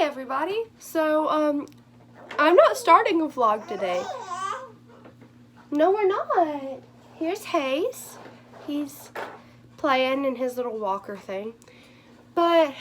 everybody. So, I'm not starting a vlog today. No, we're not. Here's Hayes. He's playing in his little walker thing. But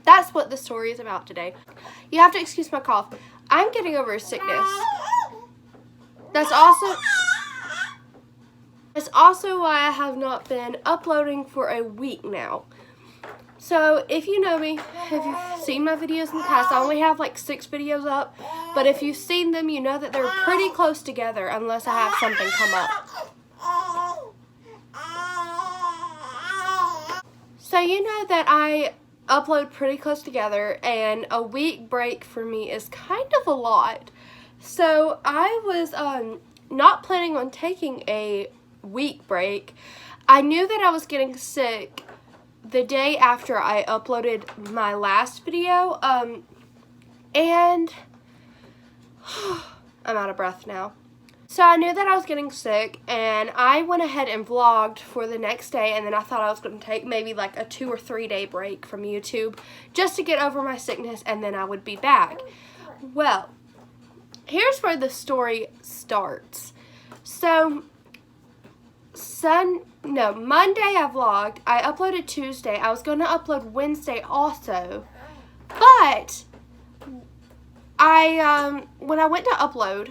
that's what the story is about today. You have to excuse my cough. I'm getting over a sickness. That's also why I have not been uploading for a week now. So if you know me, if you've seen my videos in the past, I only have like 6 videos up. But if you've seen them, you know that they're pretty close together unless I have something come up. So you know that I upload pretty close together, and a week break for me is kind of a lot. So I was not planning on taking a week break. I knew that I was getting sick the day after I uploaded my last video, and I'm out of breath now. So I knew that I was getting sick, and I went ahead and vlogged for the next day, and then I thought I was going to take maybe like a 2 or 3 day break from YouTube just to get over my sickness, and then I would be back. Well, here's where the story starts. So, Monday I vlogged. I uploaded Tuesday. I was going to upload Wednesday also, but when I went to upload,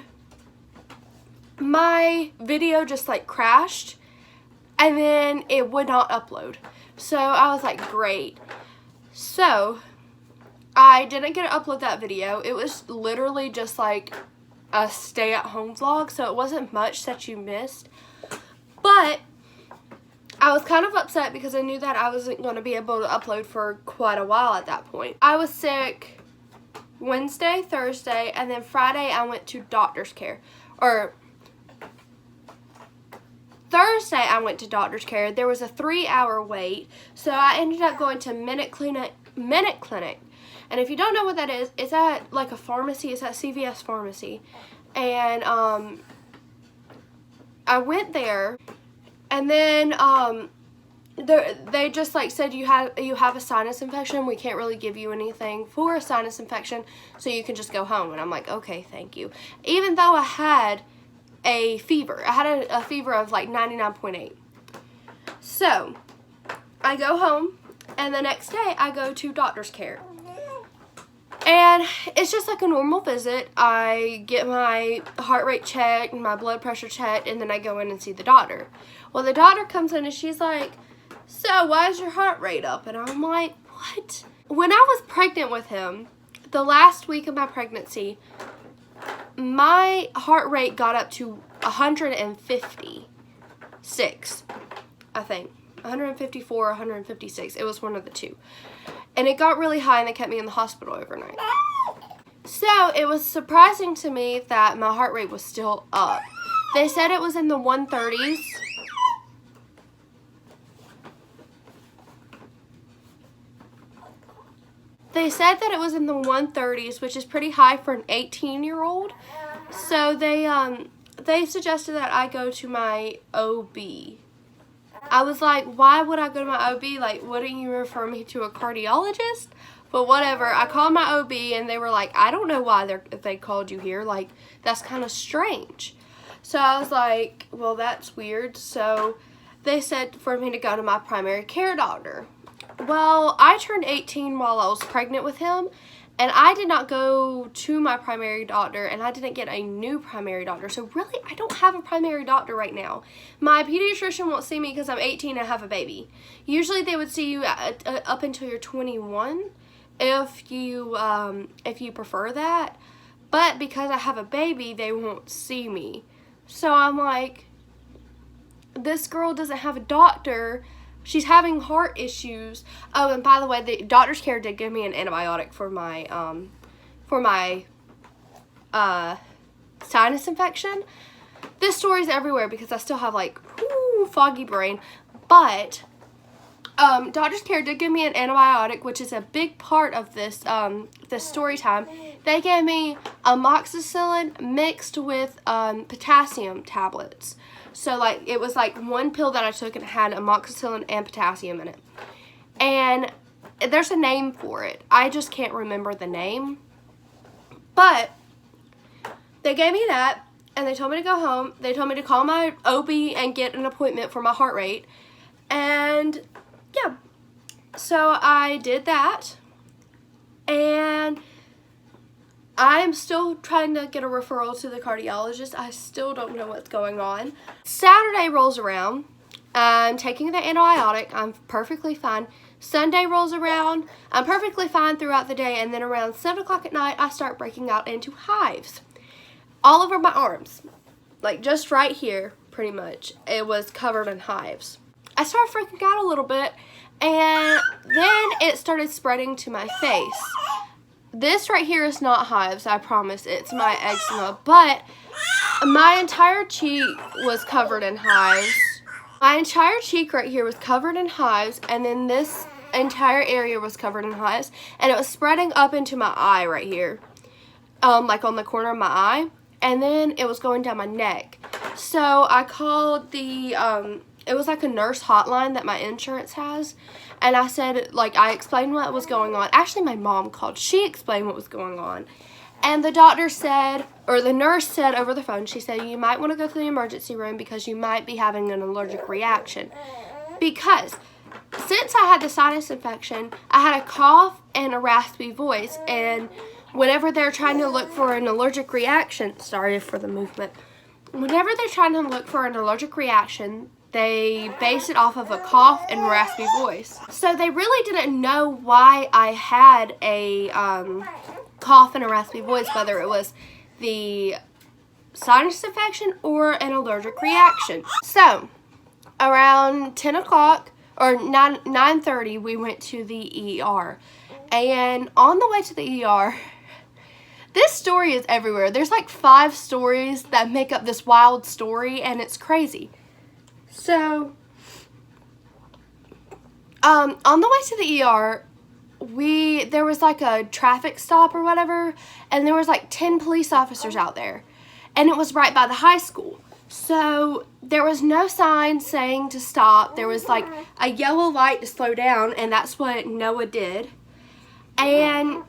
my video just like crashed, and then it would not upload. So I was like, great. So I didn't get to upload that video. It was literally just like a stay-at-home vlog, so it wasn't much that you missed. But I was kind of upset because I knew that I wasn't going to be able to upload for quite a while at that point. I was sick Wednesday, Thursday, and then Friday I went to doctor's care. Or Thursday I went to doctor's care. There was a 3-hour wait, so I ended up going to Minute Clinic. And if you don't know what that is, it's at like a pharmacy. It's at CVS Pharmacy. And I went there, and then they just like said you have a sinus infection. We can't really give you anything for a sinus infection, so you can just go home. And I'm like, okay, thank you. Even though I had a fever. I had a fever of like 99.8. So I go home, and the next day I go to doctor's care. And it's just like a normal visit. I get my heart rate checked and my blood pressure checked, and then I go in and see the doctor. Well, the doctor comes in and she's like, so why is your heart rate up? And I'm like, what? When I was pregnant with him, the last week of my pregnancy, my heart rate got up to 156, I think. 154 or 156. It was one of the two. And it got really high, and they kept me in the hospital overnight. So it was surprising to me that my heart rate was still up. They said it was in the 130s. They said that it was in the 130s, which is pretty high for an 18-year-old. So they suggested that I go to my OB. I was like, why would I go to my OB? Like, wouldn't you refer me to a cardiologist? But whatever. I called my OB, and they were like, I don't know why they called you here. Like, that's kind of strange. So I was like, well, that's weird. So they said for me to go to my primary care doctor. Well, I turned 18 while I was pregnant with him, and I did not go to my primary doctor, and I didn't get a new primary doctor. So really, I don't have a primary doctor right now. My pediatrician won't see me because I'm 18 and have a baby. Usually they would see you up until you're 21 if you prefer that. But because I have a baby, they won't see me. So I'm like, this girl doesn't have a doctor. She's having heart issues. Oh, and by the way, the doctor's care did give me an antibiotic for my sinus infection. This story's everywhere because I still have like foggy brain. But doctor's care did give me an antibiotic, which is a big part of this this story time. They gave me amoxicillin mixed with potassium tablets. So, like, it was like one pill that I took, and it had amoxicillin and potassium in it. And There's a name for it. I just can't remember the name. But they gave me that, and they told me to go home. They told me to call my OB and get an appointment for my heart rate. And yeah, so I did that, and I'm still trying to get a referral to the cardiologist. I still don't know what's going on. Saturday rolls around. I'm taking the antibiotic. I'm perfectly fine. Sunday rolls around. I'm perfectly fine throughout the day, and then around 7 o'clock at night, I start breaking out into hives. All over my arms. Like just right here, pretty much. It was covered in hives. I started freaking out a little bit, and then it started spreading to my face. This right here is not hives, I promise. It's my eczema, but my entire cheek was covered in hives. My entire cheek right here was covered in hives, and then this entire area was covered in hives, and it was spreading up into my eye right here, like on the corner of my eye, and then it was going down my neck. So I called the, it was like a nurse hotline that my insurance has, and I said, like, I explained what was going on. Actually, my mom called. She explained what was going on. And the doctor said, or the nurse said over the phone, she said, you might want to go to the emergency room because you might be having an allergic reaction. Because since I had the sinus infection, I had a cough and a raspy voice. And whenever they're trying to look for an allergic reaction, sorry for the movement. Whenever they're trying to look for an allergic reaction, they base it off of a cough and raspy voice. So they really didn't know why I had a cough and a raspy voice, whether it was the sinus infection or an allergic reaction. So around 10 o'clock or 9:30, we went to the ER. And on the way to the ER, this story is everywhere. There's like 5 stories that make up this wild story, and it's crazy. So, on the way to the ER, there was like a traffic stop or whatever, and there was like 10 police officers out there, and it was right by the high school. So, there was no sign saying to stop. There was like a yellow light to slow down, and that's what Noah did. And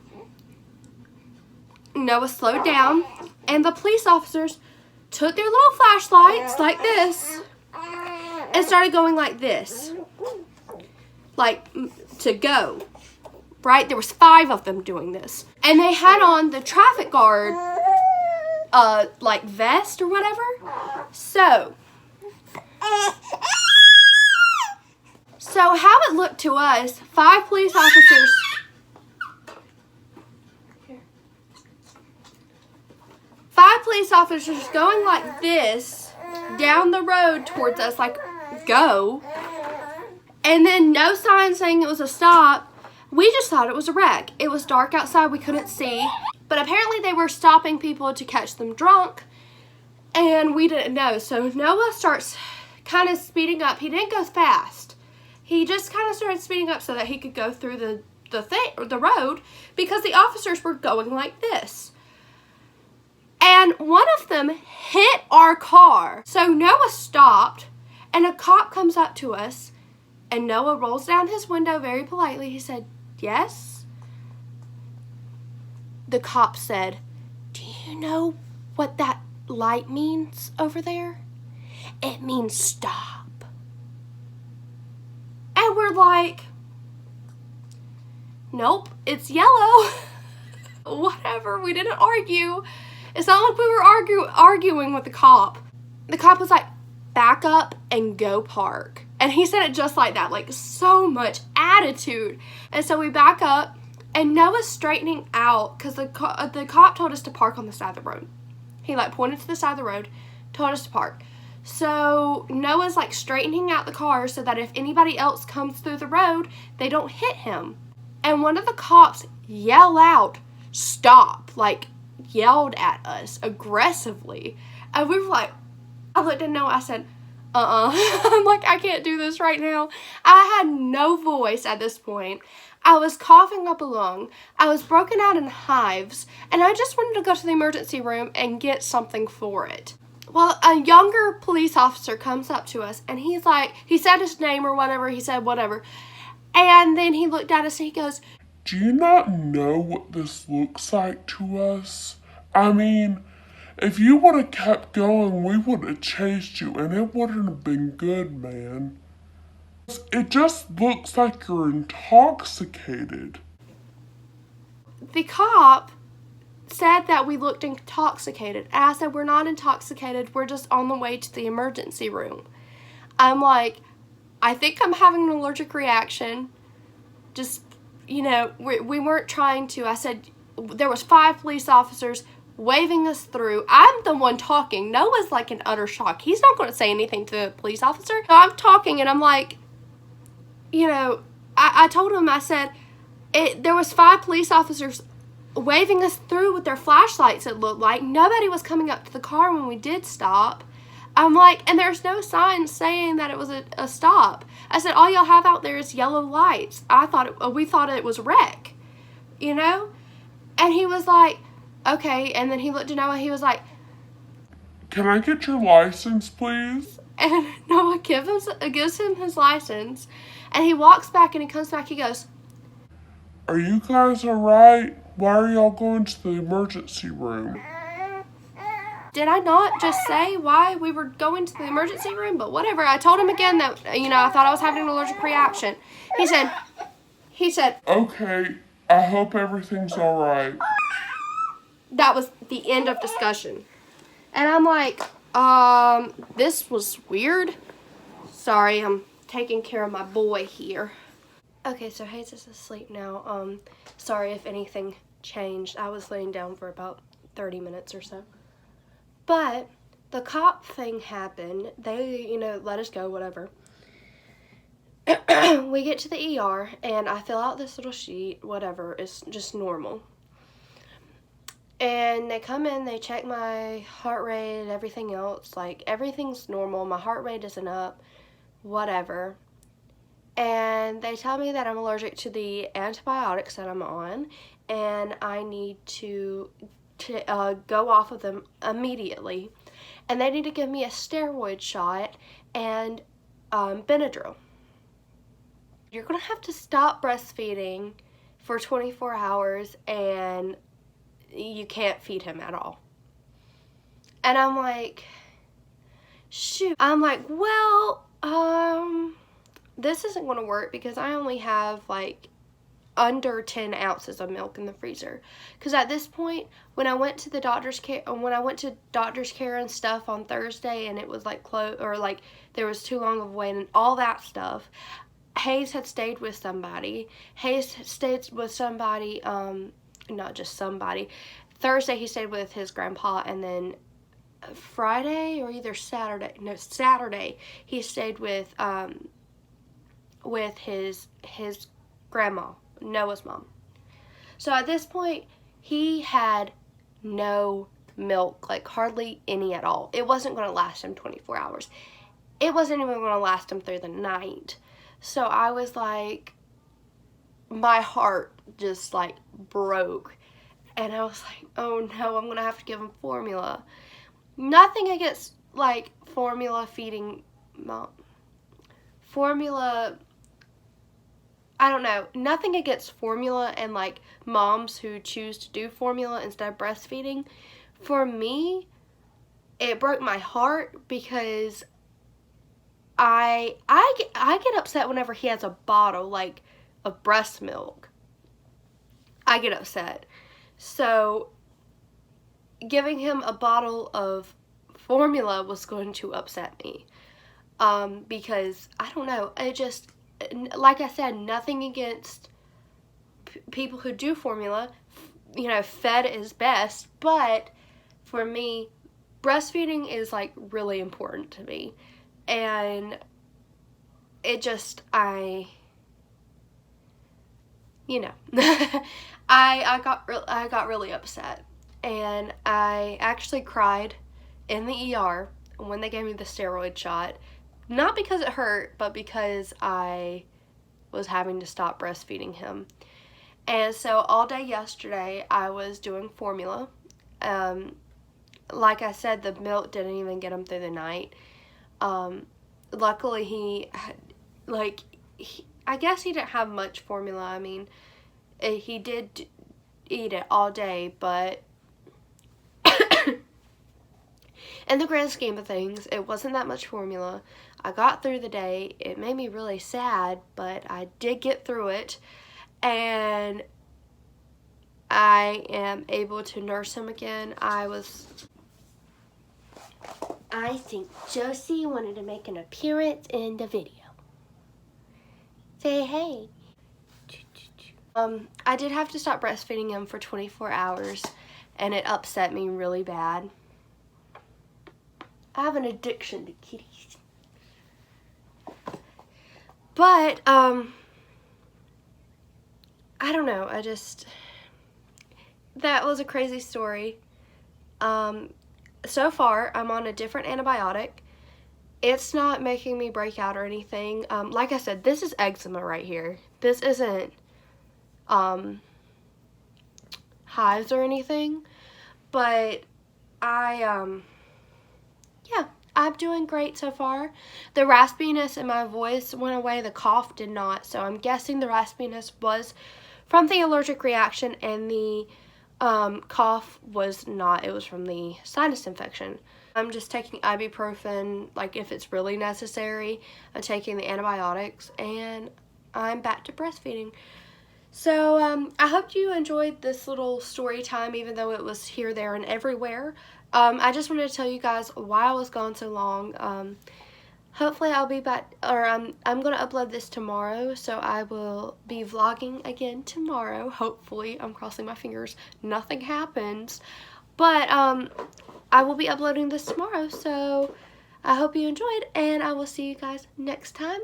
Noah slowed down, and the police officers took their little flashlights like this and started going like this, like to go, right? There was 5 of them doing this, and they had on the traffic guard like vest or whatever. So how it looked to us, 5 police officers, 5 police officers going like this down the road towards us, like go, and then no sign saying it was a stop. We just thought it was a wreck. It was dark outside, we couldn't see, but apparently they were stopping people to catch them drunk, and we didn't know. So Noah starts kind of speeding up. He didn't go fast. He just kind of started speeding up so that he could go through the road, because the officers were going like this. And one of them hit our car. So Noah stopped, and a cop comes up to us, and Noah rolls down his window very politely. He said, "Yes?" The cop said, "Do you know what that light means over there? It means stop." And we're like, "Nope, it's yellow." Whatever, we didn't argue. It's not like we were arguing with the cop. The cop was like, "Back up and go park." And he said it just like that, like so much attitude. And so we back up, and Noah's straightening out because the cop told us to park on the side of the road. He like pointed to the side of the road, told us to park. So Noah's like straightening out the car so that if anybody else comes through the road, they don't hit him. And one of the cops yelled out, "Stop," like yelled at us aggressively. And we were like, I looked at Noah, I said, I'm like, I can't do this right now. I had no voice at this point. I was coughing up a lung. I was broken out in hives, and I just wanted to go to the emergency room and get something for it. Well, a younger police officer comes up to us, and he's like, he said his name or whatever, he said whatever, And then he looked at us and he goes, "Do you not know what this looks like to us? I mean, if you would have kept going, we would have chased you, and it wouldn't have been good, man. It just looks like you're intoxicated." the cop said that we looked intoxicated. And I said, we're not intoxicated. We're just on the way to the emergency room. I'm like, I think I'm having an allergic reaction. Just, we weren't trying to. I said, there was 5 police officers waving us through. I'm the one talking. Noah's like in utter shock. He's not going to say anything to the police officer. So I'm talking and I'm like, I told him, I said, there was 5 police officers waving us through with their flashlights, it looked like. Nobody was coming up to the car when we did stop. I'm like, and there's no sign saying that it was a stop. I said, all y'all have out there is yellow lights. We thought it was wreck, And he was like, okay. And then he looked at Noah. He was like, "Can I get your license, please?" And Noah gives him his license. And he walks back and he comes back. He goes, "Are you guys alright? Why are y'all going to the emergency room?" did I not just say why we were going to the emergency room? But whatever. I told him again that, I thought I was having an allergic reaction. He said, "Okay, I hope everything's alright." That was the end of discussion. And I'm like, this was weird. Sorry, I'm taking care of my boy here. Okay, so Hayes is asleep now. Sorry if anything changed. I was laying down for about 30 minutes or so. But the cop thing happened. They, let us go, whatever. We get to the ER, and I fill out this little sheet, whatever. It's just normal. And they come in, they check my heart rate and everything else. Like, everything's normal. My heart rate isn't up, whatever. And they tell me that I'm allergic to the antibiotics that I'm on, and I need to go off of them immediately. And they need to give me a steroid shot and Benadryl. You're going to have to stop breastfeeding for 24 hours, and you can't feed him at all. And I'm like, shoot. I'm like, well, this isn't going to work because I only have like under 10 ounces of milk in the freezer. Because at this point, when I went to doctor's care and stuff on Thursday, and it was like there was too long of a wait and all that stuff, Hayes had stayed with somebody. Not just somebody. Thursday he stayed with his grandpa, and then Friday or either Saturday he stayed with his grandma, Noah's mom. So at this point, he had no milk, like hardly any at all. It wasn't going to last him 24 hours. It wasn't even going to last him through the night. So I was like, my heart just like broke. And I was like, oh no, I'm going to have to give him formula. Nothing against like formula feeding mom. Formula, I don't know, nothing against formula and like moms who choose to do formula instead of breastfeeding. For me, it broke my heart because I get upset whenever he has a bottle like of breast milk. I get upset. So giving him a bottle of formula was going to upset me. Because I don't know, it just, like I said, nothing against people who do formula. Fed is best, but for me, breastfeeding is like really important to me. And it just, I got really upset, and I actually cried in the ER when they gave me the steroid shot, not because it hurt, but because I was having to stop breastfeeding him. And so all day yesterday I was doing formula. Like I said, the milk didn't even get him through the night. Luckily I guess he didn't have much formula. I mean, he did eat it all day, but in the grand scheme of things, it wasn't that much formula. I got through the day. It made me really sad, but I did get through it, and I am able to nurse him again. I think Josie wanted to make an appearance in the video. Say hey. I did have to stop breastfeeding him for 24 hours, and it upset me really bad. I have an addiction to kitties. But, I don't know, that was a crazy story. So far, I'm on a different antibiotic. It's not making me break out or anything. Like I said, this is eczema right here. This isn't, hives or anything. But yeah, I'm doing great so far. The raspiness in my voice went away. The cough did not. So I'm guessing the raspiness was from the allergic reaction, and the cough was not. It was from the sinus infection. I'm just taking ibuprofen, like if it's really necessary. I'm taking the antibiotics, and I'm back to breastfeeding. So I hope you enjoyed this little story time, even though it was here, there, and everywhere. I just wanted to tell you guys why I was gone so long. Hopefully I'll be back, or I'm going to upload this tomorrow, so I will be vlogging again tomorrow. Hopefully, I'm crossing my fingers, nothing happens. But I will be uploading this tomorrow, so I hope you enjoyed, and I will see you guys next time.